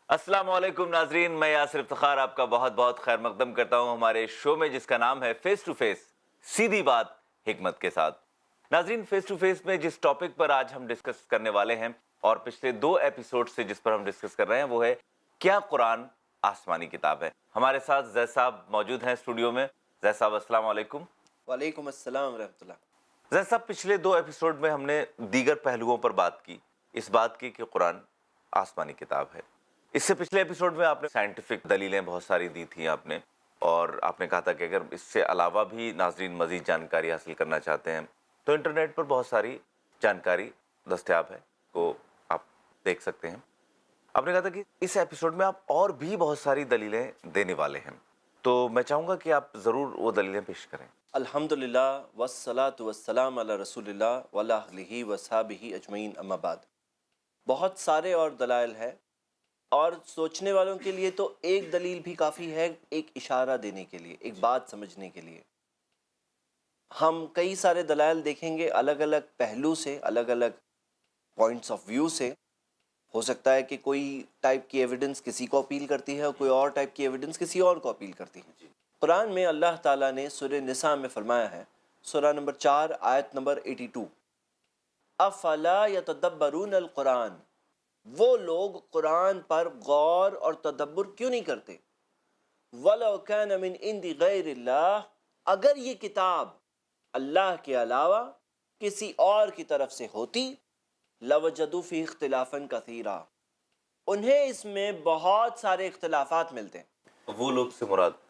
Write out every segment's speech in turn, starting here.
السلام علیکم ناظرین، میں یاسر افتخار آپ کا بہت بہت خیر مقدم کرتا ہوں ہمارے شو میں جس کا نام ہے فیس ٹو فیس، سیدھی بات حکمت کے ساتھ۔ ناظرین، فیس ٹو فیس میں جس ٹاپک پر آج ہم ڈسکس کرنے والے ہیں اور پچھلے 2 ایپیسوڈ سے جس پر ہم ڈسکس کر رہے ہیں وہ ہے کیا قرآن آسمانی کتاب ہے۔ ہمارے ساتھ زید صاحب موجود ہیں اسٹوڈیو میں۔ زید صاحب السلام علیکم۔ وعلیکم السلام ورحمۃ اللہ۔ زید صاحب، پچھلے 2 ایپیسوڈ میں ہم نے دیگر پہلوؤں پر بات کی، اس بات کی کہ قرآن آسمانی کتاب ہے۔ اس سے پچھلے ایپیسوڈ میں آپ نے سائنٹیفک دلیلیں بہت ساری دی تھیں آپ نے، اور آپ نے کہا تھا کہ اگر اس سے علاوہ بھی ناظرین مزید جانکاری حاصل کرنا چاہتے ہیں تو انٹرنیٹ پر بہت ساری جانکاری دستیاب ہے، کو آپ دیکھ سکتے ہیں۔ آپ نے کہا تھا کہ اس ایپیسوڈ میں آپ اور بھی بہت ساری دلیلیں دینے والے ہیں، تو میں چاہوں گا کہ آپ ضرور وہ دلیلیں پیش کریں۔ الحمدللہ والصلاۃ والسلام علی رسول اللہ وعلی آلہ وصحبہ اجمعین، اما بعد۔ بہت سارے اور دلائل ہیں، اور سوچنے والوں کے لیے تو ایک دلیل بھی کافی ہے، ایک اشارہ دینے کے لیے، ایک بات سمجھنے کے لیے۔ ہم کئی سارے دلائل دیکھیں گے الگ الگ پہلو سے، الگ الگ پوائنٹس آف ویو سے۔ ہو سکتا ہے کہ کوئی ٹائپ کی ایویڈنس کسی کو اپیل کرتی ہے اور کوئی اور ٹائپ کی ایویڈنس کسی اور کو اپیل کرتی ہے۔ قرآن میں اللہ تعالیٰ نے سورہ نساء میں فرمایا ہے، سورہ نمبر 4 آیت نمبر 82، افلا یتدبرون القرآن، وہ لوگ قرآن پر غور اور تدبر کیوں نہیں کرتے؟ وَلَوْ كَانَ مِنْ عِنْدِ غَيْرِ اللَّهِ، اگر یہ کتاب اللہ کے علاوہ کسی اور کی طرف سے ہوتی، لَوَجَدُوا فِيهِ اخْتِلَافًا كَثِيرًا، انہیں اس میں بہت سارے اختلافات ملتے ہیں۔ وہ لوگ سے مراد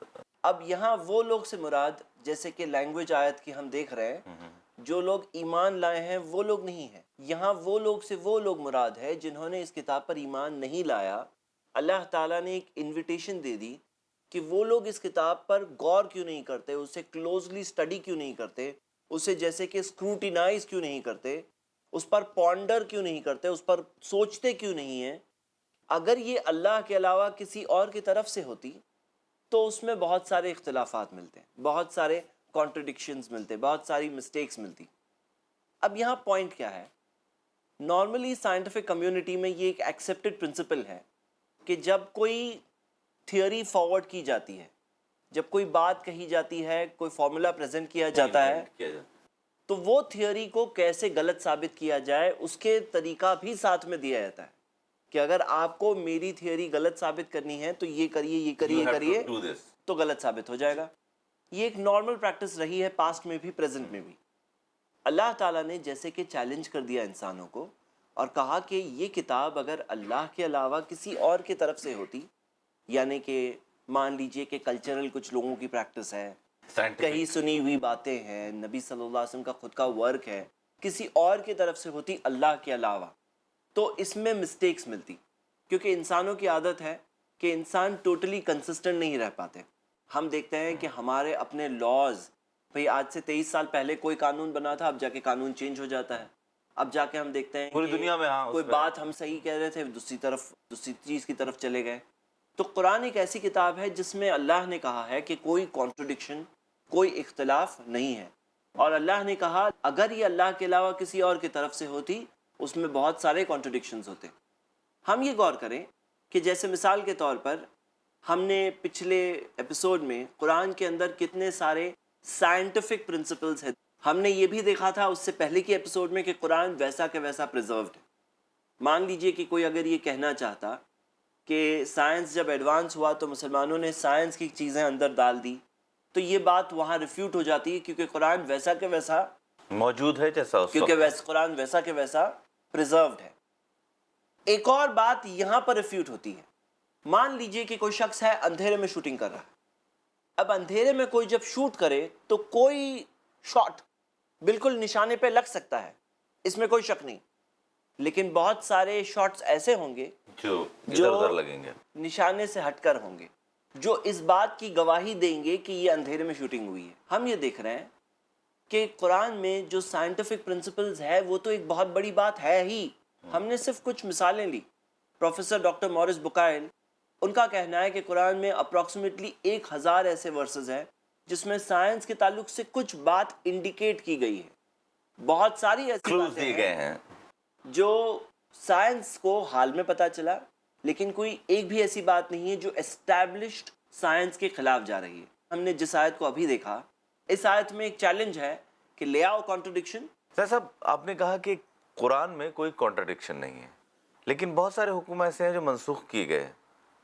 اب یہاں وہ لوگ سے مراد، جیسے کہ لینگویج آیت کی ہم دیکھ رہے ہیں، جو لوگ ایمان لائے ہیں وہ لوگ نہیں ہیں۔ یہاں وہ لوگ سے وہ لوگ مراد ہے جنہوں نے اس کتاب پر ایمان نہیں لایا۔ اللہ تعالیٰ نے ایک انویٹیشن دے دی کہ وہ لوگ اس کتاب پر غور کیوں نہیں کرتے، اسے کلوزلی اسٹڈی کیوں نہیں کرتے، اسے جیسے کہ اسکروٹینائز کیوں نہیں کرتے، اس پر پونڈر کیوں نہیں کرتے، اس پر سوچتے کیوں نہیں ہیں۔ اگر یہ اللہ کے علاوہ کسی اور کی طرف سے ہوتی تو اس میں بہت سارے اختلافات ملتے ہیں، بہت سارے کانٹرڈکشنز ملتے، بہت ساری مسٹیکس ملتی۔ اب یہاں پوائنٹ کیا ہے؟ نارملی سائنٹیفک کمیونٹی میں یہ ایک ایکسیپٹڈ پرنسپل ہے کہ جب کوئی تھیوری فارورڈ کی جاتی ہے، جب کوئی بات کہی جاتی ہے، کوئی فارمولا پریزنٹ کیا جاتا ہے، تو وہ تھیوری کو کیسے غلط ثابت کیا جائے اس کے طریقہ بھی ساتھ میں دیا جاتا ہے کہ اگر آپ کو میری تھیوری غلط ثابت کرنی ہے تو یہ کریے، یہ کریے، یہ کریے، تو غلط ثابت ہو جائے گا۔ یہ ایک نارمل پریکٹس رہی ہے، پاسٹ میں بھی، پریزنٹ میں بھی۔ اللہ تعالیٰ نے جیسے کہ چیلنج کر دیا انسانوں کو اور کہا کہ یہ کتاب اگر اللہ کے علاوہ کسی اور کی طرف سے ہوتی، یعنی کہ مان لیجئے کہ کلچرل کچھ لوگوں کی پریکٹس ہے، کہیں سنی ہوئی باتیں ہیں، نبی صلی اللہ علیہ وسلم کا خود کا ورک ہے، کسی اور کی طرف سے ہوتی اللہ کے علاوہ، تو اس میں مسٹیکس ملتی، کیونکہ انسانوں کی عادت ہے کہ انسان ٹوٹلی کنسسٹنٹ نہیں رہ پاتے۔ ہم دیکھتے ہیں کہ ہمارے اپنے لاز، بھئی آج سے 23 سال پہلے کوئی قانون بنا تھا، اب جا کے قانون چینج ہو جاتا ہے۔ اب جا کے ہم دیکھتے ہیں پوری دنیا میں کوئی بات ہم صحیح کہہ رہے تھے، دوسری چیز کی طرف چلے گئے۔ تو قرآن ایک ایسی کتاب ہے جس میں اللہ نے کہا ہے کہ کوئی کانٹرڈکشن، کوئی اختلاف نہیں ہے، اور اللہ نے کہا اگر یہ اللہ کے علاوہ کسی اور کی طرف سے ہوتی اس میں بہت سارے کانٹرڈکشنز ہوتے۔ ہم یہ غور کریں کہ جیسے مثال کے طور پر ہم نے پچھلے ایپیسوڈ میں قرآن کے اندر کتنے سارے سائنٹیفک پرنسپلز ہیں، ہم نے یہ بھی دیکھا تھا اس سے پہلے کی ایپیسوڈ میں کہ قرآن ویسا کہ ویسا پریزروڈ ہے۔ مان لیجئے کہ کوئی اگر یہ کہنا چاہتا کہ سائنس جب ایڈوانس ہوا تو مسلمانوں نے سائنس کی چیزیں اندر ڈال دی، تو یہ بات وہاں ریفیوٹ ہو جاتی ہے، کیونکہ قرآن ویسا کہ ویسا موجود ہے جیسا اس کیونکہ قرآن ویسا کہ ویسا پریزروڈ ہے۔ ایک اور بات یہاں پر ریفیوٹ ہوتی ہے، مان لیجئے کہ کوئی شخص ہے اندھیرے میں شوٹنگ کر رہا ہے۔ اب اندھیرے میں کوئی جب شوٹ کرے تو کوئی شاٹ بالکل نشانے پہ لگ سکتا ہے، اس میں کوئی شک نہیں، لیکن بہت سارے شاٹس ایسے ہوں گے جو ادھر ادھر لگیں گے، نشانے سے ہٹ کر ہوں گے، جو اس بات کی گواہی دیں گے کہ یہ اندھیرے میں شوٹنگ ہوئی ہے۔ ہم یہ دیکھ رہے ہیں کہ قرآن میں جو سائنٹیفک پرنسپلز ہے وہ تو ایک بہت بڑی بات ہے ہی۔ ہم نے صرف کچھ مثالیں لی۔ پروفیسر ڈاکٹر مورس بکائل، ان کا کہنا ہے کہ قرآن میں اپروکسیمیٹلی 1000 ایسے ورسز ہیں جس میں سائنس کے تعلق سے کچھ بات انڈیکیٹ کی گئی ہے۔ بہت ساری ایسی باتیں دیے گئے ہیں جو سائنس کو حال میں پتہ چلا، لیکن کوئی ایک بھی ایسی بات نہیں ہے جو اسٹیبلشڈ سائنس کے خلاف جا رہی ہے۔ ہم نے جس آیت کو ابھی دیکھا، اس آیت میں ایک چیلنج ہے کہ لے آؤ کانٹرڈکشن۔ سر صاحب، آپ نے کہا کہ قرآن میں کوئی کانٹرڈکشن نہیں ہے، لیکن بہت سارے حکم ایسے ہیں جو منسوخ کیے گئے ہیں،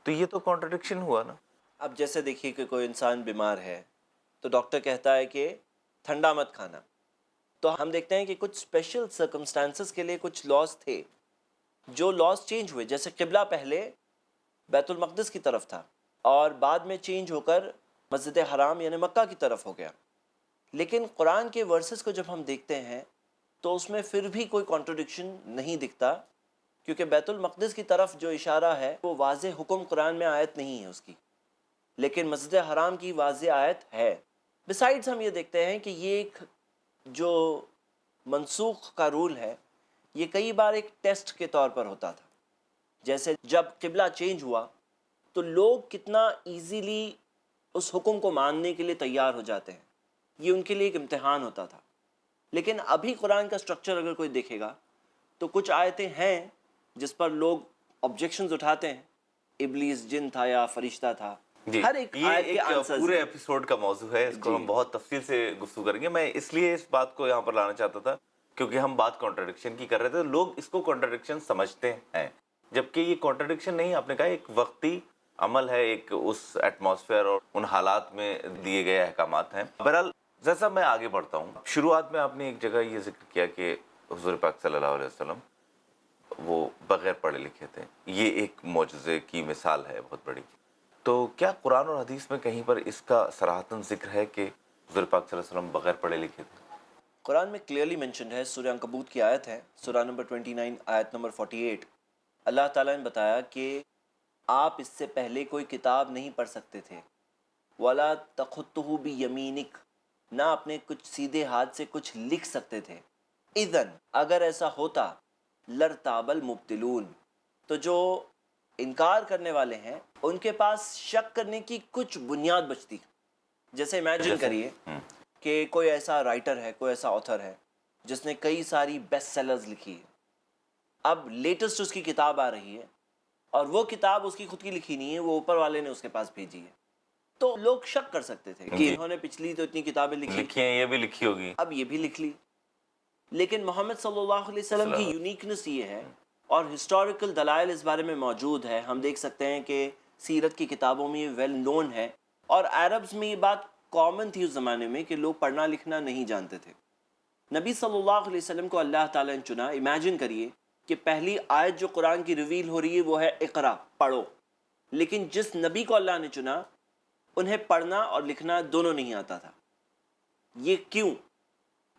تو یہ تو کانٹرڈکشن ہوا نا۔ اب جیسے دیکھیے کہ کوئی انسان بیمار ہے تو ڈاکٹر کہتا ہے کہ ٹھنڈا مت کھانا، تو ہم دیکھتے ہیں کہ کچھ اسپیشل سرکمسٹانسز کے لیے کچھ لاز تھے، جو لاز چینج ہوئے۔ جیسے قبلہ پہلے بیت المقدس کی طرف تھا اور بعد میں چینج ہو کر مسجد حرام یعنی مکہ کی طرف ہو گیا، لیکن قرآن کے ورسز کو جب ہم دیکھتے ہیں تو اس میں پھر بھی کوئی کانٹرڈکشن نہیں دکھتا، کیونکہ بیت المقدس کی طرف جو اشارہ ہے وہ واضح حکم قرآن میں آیت نہیں ہے اس کی، لیکن مسجد حرام کی واضح آیت ہے۔ بسائڈز ہم یہ دیکھتے ہیں کہ یہ ایک جو منسوخ کا رول ہے یہ کئی بار ایک ٹیسٹ کے طور پر ہوتا تھا۔ جیسے جب قبلہ چینج ہوا تو لوگ کتنا ایزیلی اس حکم کو ماننے کے لیے تیار ہو جاتے ہیں، یہ ان کے لیے ایک امتحان ہوتا تھا۔ لیکن ابھی قرآن کا سٹرکچر اگر کوئی دیکھے گا تو کچھ آیتیں ہیں جس پر لوگ آبجیکشنز اٹھاتے ہیں، ابلیس جن تھا یا فرشتہ تھا، ہر ایک یہ آیت کے ایک آنسرز پورے ہیں۔ ایپیسوڈ کا موضوع ہے، اس کو ہم بہت تفصیل سے گفتگو کریں گے۔ میں اس لیے اس بات کو یہاں پر لانا چاہتا تھا کیونکہ ہم بات کانٹرڈکشن کی کر رہے تھے، لوگ اس کو کانٹرڈکشن سمجھتے ہیں، جبکہ یہ کانٹرڈکشن نہیں، آپ نے کہا ایک وقتی عمل ہے، ایک اس ایٹماسفیئر اور ان حالات میں دیے گئے احکامات ہیں۔ بہرحال جیسا میں آگے بڑھتا ہوں، شروعات میں آپ نے ایک جگہ یہ ذکر کیا کہ حضور پاک صلی اللہ علیہ وسلم وہ بغیر پڑھے لکھے تھے، یہ ایک معجزے کی مثال ہے بہت بڑی۔ تو کیا قرآن اور حدیث میں کہیں پر اس کا صراحتاً ذکر ہے کہ حضور پاک صلی اللہ علیہ وسلم بغیر پڑھے لکھے تھے؟ قرآن میں کلیئرلی مینشنڈ ہے، سورہ عنکبوت کی آیت ہے، سورہ نمبر 29 آیت نمبر 48۔ اللہ تعالیٰ نے بتایا کہ آپ اس سے پہلے کوئی کتاب نہیں پڑھ سکتے تھے، وَلَا تَخُطُّهُ بِيَمِينِكَ، نہ اپنے کچھ سیدھے ہاتھ سے کچھ لکھ سکتے تھے۔ اذن، اگر ایسا ہوتا، لَارْتَابَ الْمُبْطِلُونَ، تو جو انکار کرنے والے ہیں ان کے پاس شک کرنے کی کچھ بنیاد بچتی۔ جیسے امیجن کریے کہ کوئی ایسا رائٹر ہے، کوئی ایسا آتھر ہے جس نے کئی ساری بیسٹ سیلرز لکھی ہے، اب لیٹسٹ اس کی کتاب آ رہی ہے اور وہ کتاب اس کی خود کی لکھی نہیں ہے، وہ اوپر والے نے اس کے پاس بھیجی ہے، تو لوگ شک کر سکتے تھے کہ انہوں نے پچھلی تو اتنی کتابیں لکھی ہیں، یہ بھی لکھی ہوگی، اب یہ بھی لکھ لی۔ لیکن محمد صلی اللہ علیہ وسلم کی یونیکنس یہ ہے، اور ہسٹوریکل دلائل اس بارے میں موجود ہے، ہم دیکھ سکتے ہیں کہ سیرت کی کتابوں میں یہ ویل نون ہے، اور عربز میں یہ بات کامن تھی اس زمانے میں کہ لوگ پڑھنا لکھنا نہیں جانتے تھے۔ نبی صلی اللہ علیہ وسلم کو اللہ تعالیٰ نے چنا۔ امیجن کریے کہ پہلی آیت جو قرآن کی ریویل ہو رہی ہے وہ ہے اقرا، پڑھو، لیکن جس نبی کو اللہ نے چنا انہیں پڑھنا اور لکھنا دونوں نہیں آتا تھا۔ یہ کیوں؟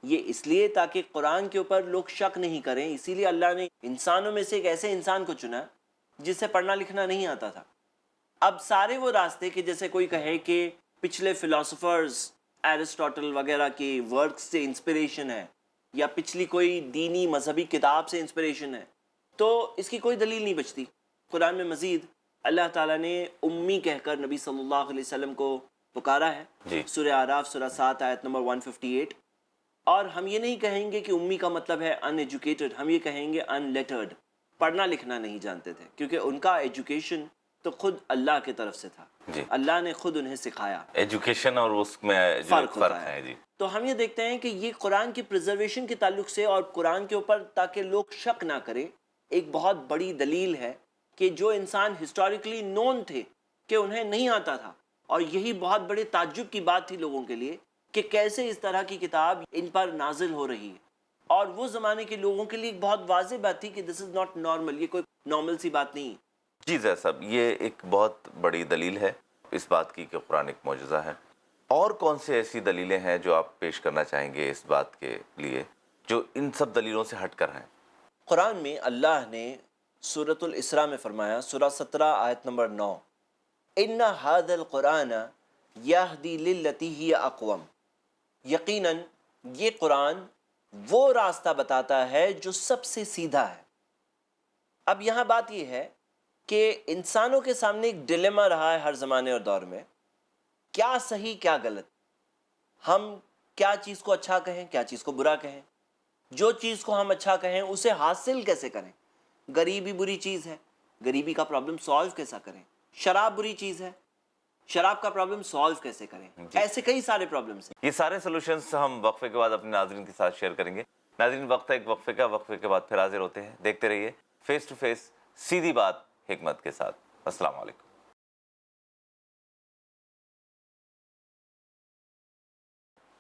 یہ اس لیے تاکہ قرآن کے اوپر لوگ شک نہیں کریں، اسی لیے اللہ نے انسانوں میں سے ایک ایسے انسان کو چنا جسے پڑھنا لکھنا نہیں آتا تھا۔ اب سارے وہ راستے کہ جیسے کوئی کہے کہ پچھلے فلاسفرز ایرسٹوٹل وغیرہ کے ورک سے انسپریشن ہے، یا پچھلی کوئی دینی مذہبی کتاب سے انسپریشن ہے، تو اس کی کوئی دلیل نہیں بچتی۔ قرآن میں مزید اللہ تعالیٰ نے امی کہہ کر نبی صلی اللہ علیہ وسلم کو پکارا ہے، سورہ اعراف سورہ 7 آیت نمبر 158۔ اور ہم یہ نہیں کہیں گے کہ امی کا مطلب ہے ان ایجوکیٹڈ، ہم یہ کہیں گے ان لیٹرڈ، پڑھنا لکھنا نہیں جانتے تھے، کیونکہ ان کا ایجوکیشن تو خود اللہ کی طرف سے تھا، اللہ نے خود انہیں سکھایا۔ ایجوکیشن اور اس میں جو فرق ہے جی۔ تو ہم یہ دیکھتے ہیں کہ یہ قرآن کی پریزرویشن کے تعلق سے اور قرآن کے اوپر تاکہ لوگ شک نہ کریں، ایک بہت بڑی دلیل ہے کہ جو انسان ہسٹوریکلی نون تھے کہ انہیں نہیں آتا تھا، اور یہی بہت بڑے تعجب کی بات تھی لوگوں کے لیے کہ کیسے اس طرح کی کتاب ان پر نازل ہو رہی ہے، اور وہ زمانے کے لوگوں کے لیے ایک بہت واضح بات تھی کہ دس از ناٹ نارمل، یہ کوئی نارمل سی بات نہیں۔ جی زید صاحب، یہ ایک بہت بڑی دلیل ہے اس بات کی کہ قرآن ایک معجزہ ہے۔ اور کون سی ایسی دلیلیں ہیں جو آپ پیش کرنا چاہیں گے اس بات کے لیے جو ان سب دلیلوں سے ہٹ کر ہیں؟ قرآن میں اللہ نے سورۃ الاسراء میں فرمایا، سورہ 17 آیت نمبر 9، ان ھذا القرآن یہدی للتی ہی اقوم، یقیناً یہ قرآن وہ راستہ بتاتا ہے جو سب سے سیدھا ہے۔ اب یہاں بات یہ ہے کہ انسانوں کے سامنے ایک ڈیلیما رہا ہے ہر زمانے اور دور میں، کیا صحیح کیا غلط، ہم کیا چیز کو اچھا کہیں، کیا چیز کو برا کہیں، جو چیز کو ہم اچھا کہیں اسے حاصل کیسے کریں۔ غریبی بری چیز ہے، غریبی کا پرابلم سالو کیسا کریں, شراب بری چیز ہے, شراب کا پرابلم سالو کیسے کریں, ایسے کئی سارے پرابلمس ہیں. یہ سارے سولوشنز ہم وقفے کے بعد اپنے ناظرین کے ساتھ شیئر کریں گے. ناظرین وقت ہے ایک وقفے کا, وقفے کے بعد پھر حاضر ہوتے ہیں. دیکھتے رہیے فیس ٹو فیس سیدھی بات حکمت کے ساتھ. السلام علیکم.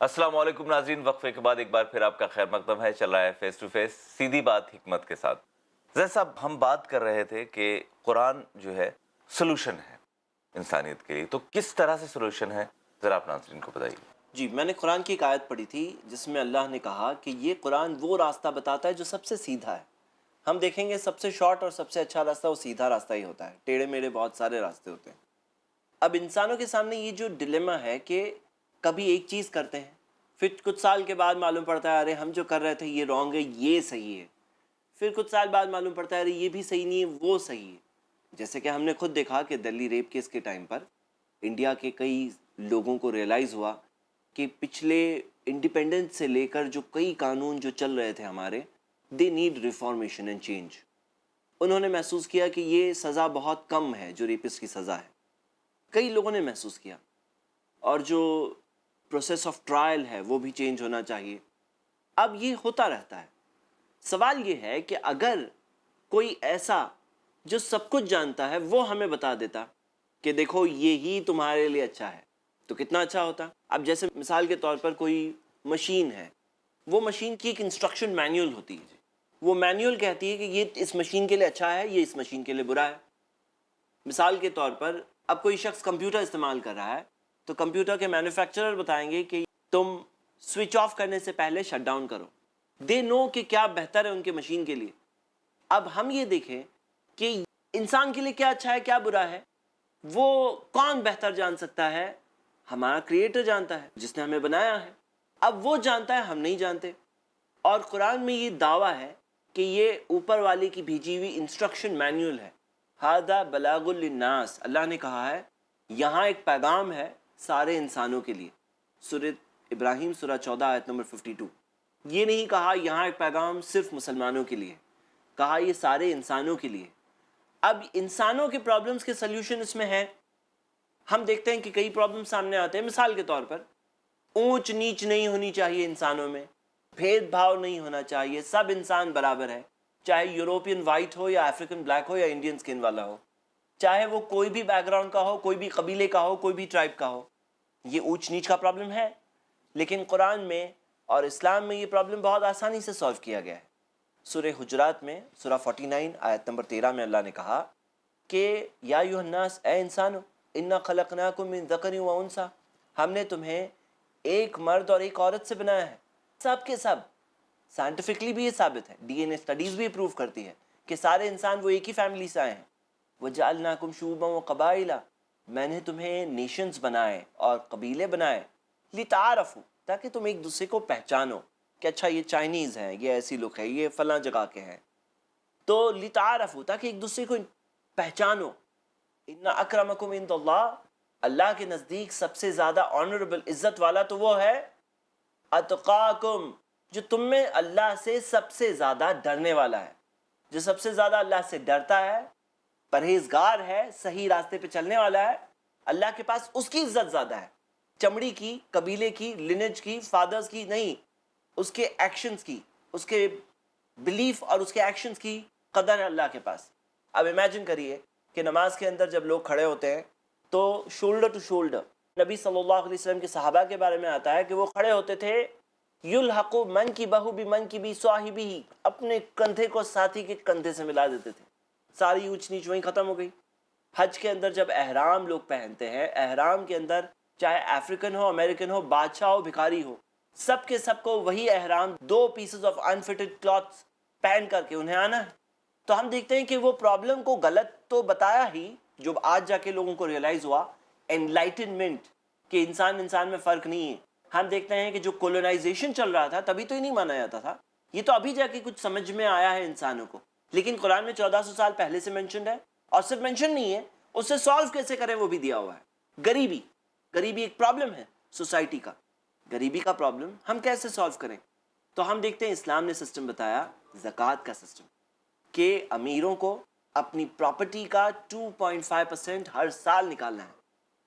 السلام علیکم ناظرین, وقفے کے بعد ایک بار پھر آپ کا خیر مقدم ہے. چل رہا ہے فیس ٹو فیس سیدھی بات حکمت کے ساتھ. زید صاحب, ہم بات کر رہے تھے کہ قرآن جو ہے سولوشن ہے انسانیت کے لیے, تو کس طرح سے سولوشن ہے ذرا آپ ناظرین کو بتائیے. جی, میں نے قرآن کی ایک آیت پڑھی تھی جس میں اللہ نے کہا کہ یہ قرآن وہ راستہ بتاتا ہے جو سب سے سیدھا ہے. ہم دیکھیں گے سب سے شارٹ اور سب سے اچھا راستہ وہ سیدھا راستہ ہی ہوتا ہے, ٹیڑھے میڑھے بہت سارے راستے ہوتے ہیں. اب انسانوں کے سامنے یہ جو ڈیلیما ہے کہ کبھی ایک چیز کرتے ہیں, پھر کچھ سال کے بعد معلوم پڑتا ہے ارے ہم جو کر رہے تھے یہ رانگ ہے, یہ صحیح ہے. پھر کچھ سال بعد معلوم پڑتا ہے ارے یہ بھی صحیح نہیں ہے, وہ صحیح ہے. جیسے کہ ہم نے خود دیکھا کہ دہلی ریپ کیس کے ٹائم پر انڈیا کے کئی لوگوں کو ریئلائز ہوا کہ پچھلے انڈیپینڈنس سے لے کر جو کئی قانون جو چل رہے تھے ہمارے, they need reformation and change. انہوں نے محسوس کیا کہ یہ سزا بہت کم ہے جو ریپسٹ کی سزا ہے, کئی لوگوں نے محسوس کیا. اور جو پروسیس آف ٹرائل ہے وہ بھی چینج ہونا چاہیے. اب یہ ہوتا رہتا ہے. سوال یہ ہے کہ اگر کوئی ایسا جو سب کچھ جانتا ہے وہ ہمیں بتا دیتا کہ دیکھو یہی تمہارے لیے اچھا ہے, تو کتنا اچھا ہوتا. اب جیسے مثال کے طور پر کوئی مشین ہے, وہ مشین کی ایک انسٹرکشن مینیول ہوتی ہے, وہ مینیول کہتی ہے کہ یہ اس مشین کے لیے اچھا ہے, یہ اس مشین کے لیے برا ہے. مثال کے طور پر اب کوئی شخص کمپیوٹر استعمال کر رہا ہے تو کمپیوٹر کے مینوفیکچرر بتائیں گے کہ تم سوئچ آف کرنے سے پہلے شٹ ڈاؤن کرو. دے نو کہ کیا بہتر ہے ان کے مشین کے لیے. اب ہم یہ دیکھیں کہ انسان کے لیے کیا اچھا ہے کیا برا ہے, وہ کون بہتر جان سکتا ہے؟ ہمارا کریٹر جانتا ہے جس نے ہمیں بنایا ہے. اب وہ جانتا ہے, ہم نہیں جانتے. اور قرآن میں یہ دعویٰ ہے کہ یہ اوپر والے کی بھیجی ہوئی انسٹرکشن مینیول ہے. ھذا بلاغ للناس, اللہ نے کہا ہے یہاں ایک پیغام ہے سارے انسانوں کے لیے. سورہ ابراہیم سورہ 14 آیت نمبر 52. یہ نہیں کہا یہاں ایک پیغام صرف مسلمانوں کے لیے, کہا یہ سارے انسانوں کے لیے. اب انسانوں کے پرابلمز کے سلیوشن اس میں ہے. ہم دیکھتے ہیں کہ کئی پرابلم سامنے آتے ہیں. مثال کے طور پر اونچ نیچ نہیں ہونی چاہیے انسانوں میں, بھید بھاؤ نہیں ہونا چاہیے, سب انسان برابر ہے, چاہے یوروپین وائٹ ہو یا افریقن بلیک ہو یا انڈین سکن والا ہو, چاہے وہ کوئی بھی بیک گراؤنڈ کا ہو, کوئی بھی قبیلے کا ہو, کوئی بھی ٹرائب کا ہو. یہ اونچ نیچ کا پرابلم ہے, لیکن قرآن میں اور اسلام میں یہ پرابلم بہت آسانی سے سالو کیا گیا ہے. سورہ حجرات میں سورہ 49 آیت نمبر 13 میں اللہ نے کہا کہ یا ایھا الناس, اے انسانو, انا خلقناکم من ذکر و انثی, ہم نے تمہیں ایک مرد اور ایک عورت سے بنایا ہے. سب کے سب سائنٹیفکلی بھی یہ ثابت ہے, ڈی این اے اسٹڈیز بھی پروف کرتی ہے کہ سارے انسان وہ ایک ہی فیملی سے آئے ہیں. وجعلناکم شعوبا وقبائل, میں نے تمہیں نیشنز بنائے اور قبیلے بنائے. لتعارفوا, تاکہ تم ایک دوسرے کو پہچانو کہ اچھا یہ چائنیز ہیں, یہ ایسی لوگ ہیں, یہ فلاں جگہ کے ہیں. تو لتعارفوا, تاکہ ایک دوسرے کو پہچانو. ان اکرمکم عند اللہ, اللہ کے نزدیک سب سے زیادہ آنریبل عزت والا تو وہ ہے اتقاکم, جو تم میں اللہ سے سب سے زیادہ ڈرنے والا ہے. جو سب سے زیادہ اللہ سے ڈرتا ہے, پرہیزگار ہے, صحیح راستے پہ چلنے والا ہے, اللہ کے پاس اس کی عزت زیادہ ہے. چمڑی کی, قبیلے کی, لینج کی, فادرز کی نہیں, اس کے ایکشنز کی, اس کے بلیف اور اس کے ایکشنز کی قدر ہے اللہ کے پاس. اب امیجن کریے کہ نماز کے اندر جب لوگ کھڑے ہوتے ہیں تو شولڈر ٹو شولڈر, نبی صلی اللہ علیہ وسلم کے صحابہ کے بارے میں آتا ہے کہ وہ کھڑے ہوتے تھے یلحق منکبہ بمنکب صاحبہ, اپنے کندھے کو ساتھی کے کندھے سے ملا دیتے تھے. ساری اونچ نیچ وہیں ختم ہو گئی. حج کے اندر جب احرام لوگ پہنتے ہیں, احرام کے اندر چاہے افریقن ہو, امریکن ہو, بادشاہ ہو, بھکاری ہو, سب کے سب کو وہی احرام 2 پیسز آف انفٹڈ کلاتھس پہن کر کے انہیں آنا ہے. تو ہم دیکھتے ہیں کہ وہ پرابلم کو غلط تو بتایا ہی, جو آج جا کے لوگوں کو ریئلائز ہوا انلائٹنمنٹ کہ انسان میں فرق نہیں ہے. ہم دیکھتے ہیں کہ جو کولونائزیشن چل رہا تھا تبھی تو ہی نہیں مانا جاتا تھا, یہ تو ابھی جا کے کچھ سمجھ میں آیا ہے انسانوں کو. لیکن قرآن میں 1400 سال پہلے سے مینشنڈ ہے, اور صرف مینشن نہیں ہے, اس سے سالو کیسے کریں وہ بھی دیا ہوا ہے. غریبی ایک پرابلم ہے سوسائٹی کا. غریبی کا پرابلم ہم کیسے سالو کریں؟ تو ہم دیکھتے ہیں اسلام نے سسٹم بتایا زکوٰۃ کا سسٹم, کہ امیروں کو اپنی پراپرٹی کا 2.5% ہر سال نکالنا ہے.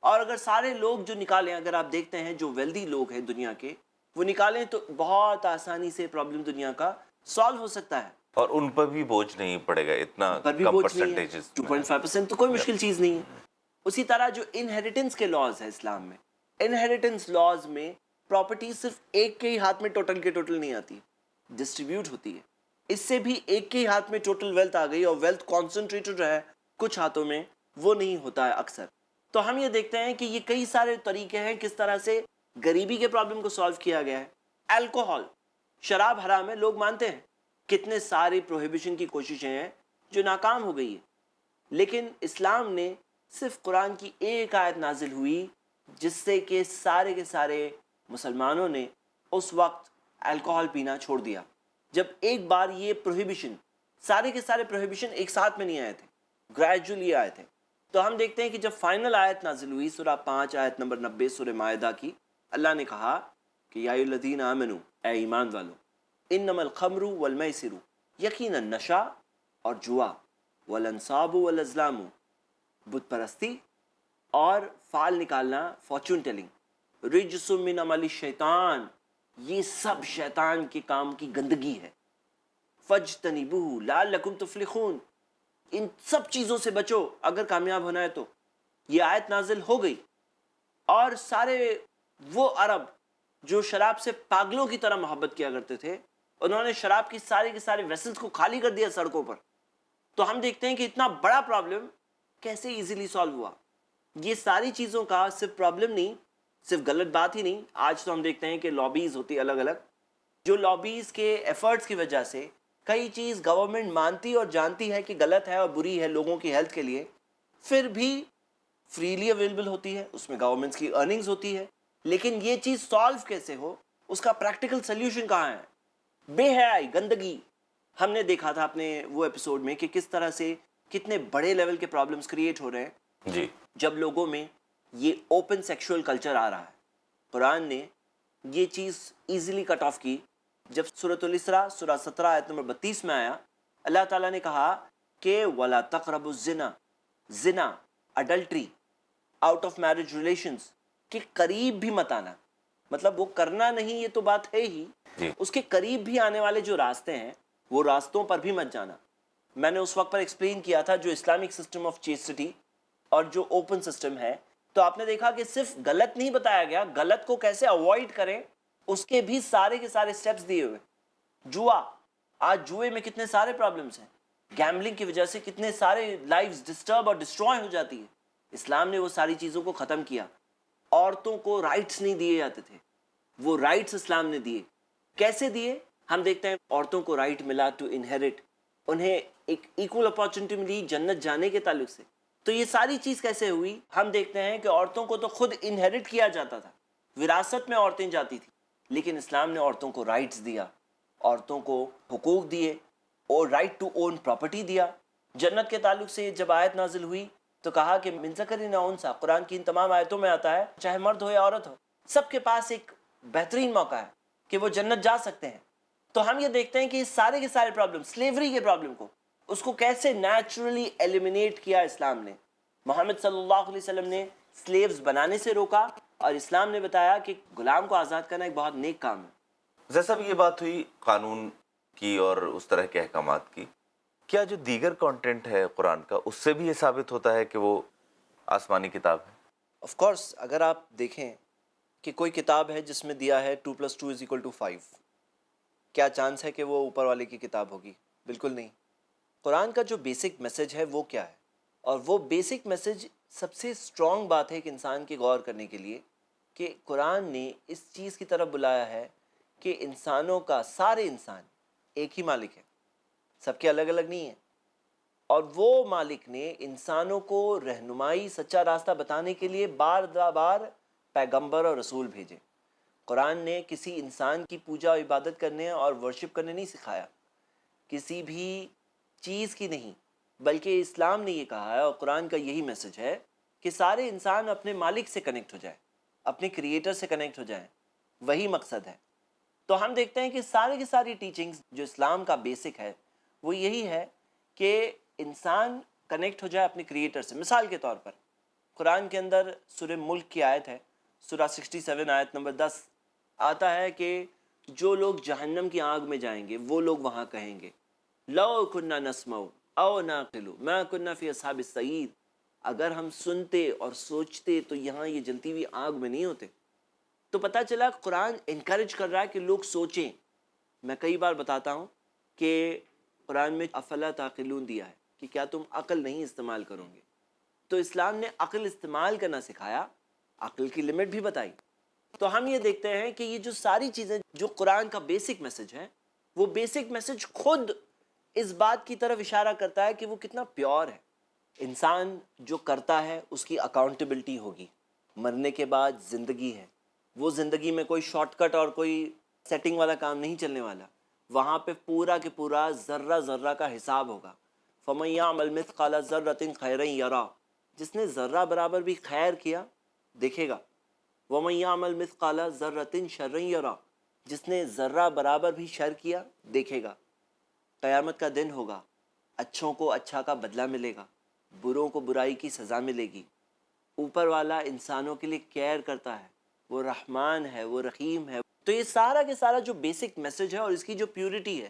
اور اگر سارے لوگ جو نکالیں، اگر آپ دیکھتے ہیں جو ویلدی لوگ ہیں دنیا کے، وہ نکالیں تو بہت آسانی سے پرابلم دنیا کا سالو ہو سکتا ہے. اور ان پر بھی بوجھ نہیں پڑے گا اتنا پر بھی کم بوجھ نہیں ہے. پرسنٹیجز 2.5% تو کوئی مشکل چیز نہیں ہے. اسی طرح جو انہیریٹنس کے لاز ہیں اسلام میں، انہیریٹنس لاز میں پراپرٹی صرف ایک کے ہی ہاتھ میں ٹوٹل کے ٹوٹل نہیں آتی، ڈسٹریبیوٹ ہوتی ہے. اس سے بھی ایک کے ہی ہاتھ میں ٹوٹل ویلتھ آ گئی، اور ویلتھ کانسنٹریٹڈ ہے کچھ ہاتھوں میں، وہ نہیں ہوتا ہے اکثر. تو ہم یہ دیکھتے ہیں کہ یہ کئی سارے طریقے ہیں کس طرح سے غریبی کے پرابلم کو سالو کیا گیا ہے. الکوہول، شراب حرام ہے، لوگ مانتے ہیں. کتنے سارے پروہیبیشن کی کوششیں ہیں جو ناکام ہو گئی ہے. لیکن اسلام نے صرف قرآن کی ایک آیت نازل ہوئی جس سے کہ سارے کے سارے مسلمانوں نے اس وقت الکوہول پینا چھوڑ دیا. جب ایک بار یہ پروہیبیشن، سارے کے سارے پروہیبیشن ایک ساتھ میں نہیں آئے تھے، گریجولی آئے تھے. تو ہم دیکھتے ہیں کہ جب فائنل آیت نازل ہوئی سورہ 5 آیت نمبر 90 سورہ مائدہ کی، اللہ نے کہا کہ یا ایھا الذین آمنوا، اے ایمان والو، انما الخمر والمیسر، یقیناً نشہ اور جوا، والانصاب والازلام، بت پرستی اور فال نکالنا، فارچون ٹیلنگ، رجس من عمل الشیطان، یہ سب شیطان کے کام کی گندگی ہے. فاجتنبوہ لعلکم تفلحون، ان سب چیزوں سے بچو اگر کامیاب ہونا ہے. تو یہ آیت نازل ہو گئی، اور سارے وہ عرب جو شراب سے پاگلوں کی طرح محبت کیا کرتے تھے، انہوں نے شراب کی سارے کے سارے ویسلز کو خالی کر دیا سڑکوں پر. تو ہم دیکھتے ہیں کہ اتنا بڑا پرابلم کیسے ایزیلی سالو ہوا. یہ ساری چیزوں کا صرف پرابلم نہیں، صرف غلط بات ہی نہیں. آج تو ہم دیکھتے ہیں کہ لابیز ہوتی الگ الگ، جو لابیز کے ایفرٹس کی وجہ سے کئی چیز گورنمنٹ مانتی اور جانتی ہے کہ غلط ہے اور بری ہے لوگوں کی ہیلتھ کے لیے، پھر بھی فریلی اویلیبل ہوتی ہے، اس میں گورنمنٹس کی ارننگز ہوتی ہے. لیکن یہ چیز سالو کیسے ہو، اس کا پریکٹیکل سلیوشن کہاں ہے؟ بے حیائی، گندگی. ہم نے دیکھا تھا اپنے وہ ایپیسوڈ میں کہ کس طرح سے کتنے بڑے لیول کے پرابلمز کریٹ ہو رہے ہیں جی جب لوگوں میں یہ اوپن سیکشول کلچر آ رہا ہے. قرآن نے یہ چیز ایزیلی کٹ آف کی جب سورۃ الاسراء سورہ 17 آیت نمبر 32 میں آیا. اللہ تعالیٰ نے کہا کہ وَلَا تَقْرَبُوا الزِّنَا، زنا، adultery, out of marriage relations کے قریب بھی مت آنا. مطلب وہ کرنا نہیں، یہ تو بات ہے ہی، جی اس کے قریب بھی آنے والے جو راستے ہیں وہ راستوں پر بھی مت جانا. میں نے اس وقت پر ایکسپلین کیا تھا جو اسلامک سسٹم آف چیسٹی اور جو اوپن سسٹم ہے، تو آپ نے دیکھا کہ صرف غلط نہیں بتایا گیا، غلط کو کیسے اوائڈ کریں اس کے بھی سارے کے سارے سٹیپس دیے ہوئے. جوا، آج جوئے میں کتنے سارے پرابلمس ہیں، گیمبلنگ کی وجہ سے کتنے سارے لائفز ڈسٹرب اور ڈسٹروائے ہو جاتی ہے. اسلام نے وہ ساری چیزوں کو ختم کیا. عورتوں کو رائٹس نہیں دیے جاتے تھے، وہ رائٹس اسلام نے دیے. کیسے دیے؟ ہم دیکھتے ہیں عورتوں کو رائٹ ملا ٹو انہیرٹ، انہیں ایک ایکول اپارچونٹی ملی جنت جانے کے تعلق سے. تو یہ ساری چیز کیسے ہوئی؟ ہم دیکھتے ہیں کہ عورتوں کو تو خود انہیرٹ کیا جاتا تھا، وراثت میں عورتیں جاتی تھیں، لیکن اسلام نے عورتوں کو رائٹس دیا، عورتوں کو حقوق دیے، اور رائٹ ٹو اون پراپرٹی دیا. جنت کے تعلق سے جب آیت نازل ہوئی تو کہا کہ من ذکر او انثی، قرآن کی ان تمام آیتوں میں آتا ہے چاہے مرد ہو یا عورت ہو، سب کے پاس ایک بہترین موقع ہے کہ وہ جنت جا سکتے ہیں. تو ہم یہ دیکھتے ہیں کہ سارے کے سارے پرابلم، سلیوری کے پرابلم کو، اس کو کیسے نیچرلی ایلیمینیٹ کیا اسلام نے. محمد صلی اللہ علیہ وسلم نے سلیوز بنانے سے روکا، اور اسلام نے بتایا کہ غلام کو آزاد کرنا ایک بہت نیک کام ہے. جیسا بھی یہ بات ہوئی قانون کی اور اس طرح کے احکامات کی، کیا جو دیگر کانٹینٹ ہے قرآن کا اس سے بھی یہ ثابت ہوتا ہے کہ وہ آسمانی کتاب ہے؟ آف کورس، اگر آپ دیکھیں کہ کوئی کتاب ہے جس میں دیا ہے 2+2=5، کیا چانس ہے کہ وہ اوپر والے کی کتاب ہوگی؟ بالکل نہیں. قرآن کا جو بیسک میسج ہے وہ کیا ہے؟ اور وہ بیسک میسج سب سے اسٹرانگ بات ہے ایک انسان کے غور کرنے کے لیے، کہ قرآن نے اس چیز کی طرف بلایا ہے کہ انسانوں کا، سارے انسان ایک ہی مالک ہے، سب کے الگ الگ نہیں ہیں. اور وہ مالک نے انسانوں کو رہنمائی، سچا راستہ بتانے کے لیے بار بار پیغمبر اور رسول بھیجے. قرآن نے کسی انسان کی پوجا و عبادت کرنے اور ورشپ کرنے نہیں سکھایا، کسی بھی چیز کی نہیں، بلکہ اسلام نے یہ کہا ہے، اور قرآن کا یہی میسج ہے کہ سارے انسان اپنے مالک سے کنیکٹ ہو جائیں، اپنے کریٹر سے کنیکٹ ہو جائیں، وہی مقصد ہے. تو ہم دیکھتے ہیں کہ سارے کی ساری ٹیچنگز جو اسلام کا بیسک ہے وہ یہی ہے کہ انسان کنیکٹ ہو جائے اپنے کریٹر سے. مثال کے طور پر قرآن کے اندر سورہ ملک کی آیت ہے, سورہ 67 آیت نمبر 10 آتا ہے کہ جو لوگ جہنم کی آگ میں جائیں گے وہ لوگ وہاں کہیں گے لو کننا نسمع او ناقل ما کننا فی اصحاب السعیر, اگر ہم سنتے اور سوچتے تو یہاں یہ جلتی ہوئی آگ میں نہیں ہوتے. تو پتہ چلا قرآن انکریج کر رہا ہے کہ لوگ سوچیں. میں کئی بار بتاتا ہوں کہ قرآن میں افلا تعقلون دیا ہے کہ کیا تم عقل نہیں استعمال کرو گے. تو اسلام نے عقل استعمال کرنا سکھایا, عقل کی لمٹ بھی بتائی. تو ہم یہ دیکھتے ہیں کہ یہ جو ساری چیزیں جو قرآن کا بیسک میسج ہے, وہ بیسک میسج خود اس بات کی طرف اشارہ کرتا ہے کہ وہ کتنا پیور ہے. انسان جو کرتا ہے اس کی اکاؤنٹیبلٹی ہوگی. مرنے کے بعد زندگی ہے, وہ زندگی میں کوئی شارٹ کٹ اور کوئی سیٹنگ والا کام نہیں چلنے والا. وہاں پہ پورا کے پورا ذرہ ذرہ کا حساب ہوگا. فَمَن يَعْمَلْ مِثْقَالَ ذَرَّةٍ خَيْرًا يَرَهُ, جس نے ذرہ برابر بھی خیر کیا دیکھے گا. وَمَن يَعْمَلْ مِثْقَالَ ذَرَّةٍ شَرًّا يَرَهُ, جس نے ذرہ برابر بھی شر کیا دیکھے گا. قیامت کا دن ہوگا, اچھوں کو اچھا کا بدلہ ملے گا, بروں کو برائی کی سزا ملے گی. اوپر والا انسانوں کے لیے کیئر کرتا ہے, وہ رحمان ہے, وہ رحیم ہے. تو یہ سارا کے سارا جو بیسک میسج ہے اور اس کی جو پیورٹی ہے,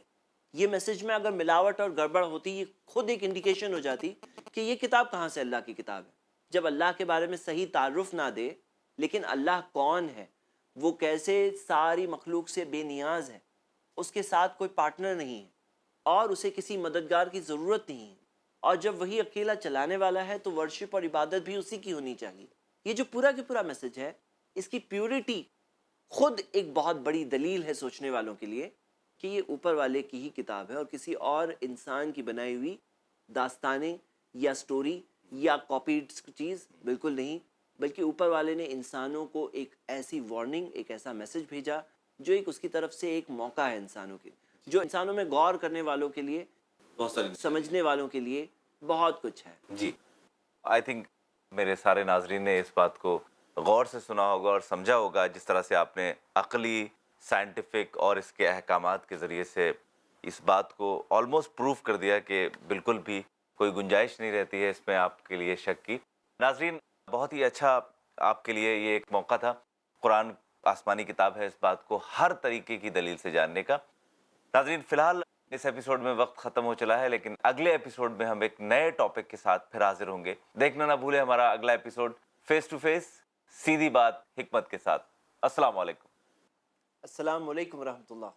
یہ میسج میں اگر ملاوٹ اور گڑبڑ ہوتی یہ خود ایک انڈیکیشن ہو جاتی کہ یہ کتاب کہاں سے اللہ کی کتاب ہے. جب اللہ کے بارے میں صحیح تعارف نہ دے, لیکن اللہ کون ہے, وہ کیسے ساری مخلوق سے بے نیاز ہے, اس کے ساتھ کوئی پارٹنر نہیں ہے اور اسے کسی مددگار کی ضرورت نہیں ہے, اور جب وہی اکیلا چلانے والا ہے تو ورشپ اور عبادت بھی اسی کی ہونی چاہیے. یہ جو پورا کے پورا میسج ہے, اس کی پیورٹی خود ایک بہت بڑی دلیل ہے سوچنے والوں کے لیے کہ یہ اوپر والے کی ہی کتاب ہے اور کسی اور انسان کی بنائی ہوئی داستانیں یا سٹوری یا کاپیڈ چیز بالکل نہیں, بلکہ اوپر والے نے انسانوں کو ایک ایسی وارننگ, ایک ایسا میسج بھیجا جو ایک اس کی طرف سے ایک موقع ہے انسانوں کے, جو انسانوں میں غور کرنے والوں کے لیے, بہت ساری سمجھنے والوں کے لیے بہت کچھ ہے. جی, آئی تھنک میرے سارے ناظرین نے اس بات کو غور سے سنا ہوگا اور سمجھا ہوگا, جس طرح سے آپ نے عقلی, سائنٹیفک اور اس کے احکامات کے ذریعے سے اس بات کو آلموسٹ پروف کر دیا کہ بالکل بھی کوئی گنجائش نہیں رہتی ہے اس میں آپ کے لیے شک کی. ناظرین, بہت ہی اچھا آپ کے لیے یہ ایک موقع تھا. قرآن آسمانی کتاب ہے, اس بات کو ہر طریقے کی دلیل سے جاننے کا. ناظرین, فی الحال اس ایپیسوڈ میں وقت ختم ہو چلا ہے, لیکن اگلے ایپیسوڈ میں ہم ایک نئے ٹاپک کے ساتھ پھر حاضر ہوں گے. دیکھنا نہ بھولے ہمارا اگلا ایپیسوڈ فیس ٹو فیس, سیدھی بات حکمت کے ساتھ. السلام علیکم. السلام علیکم ورحمۃ اللہ.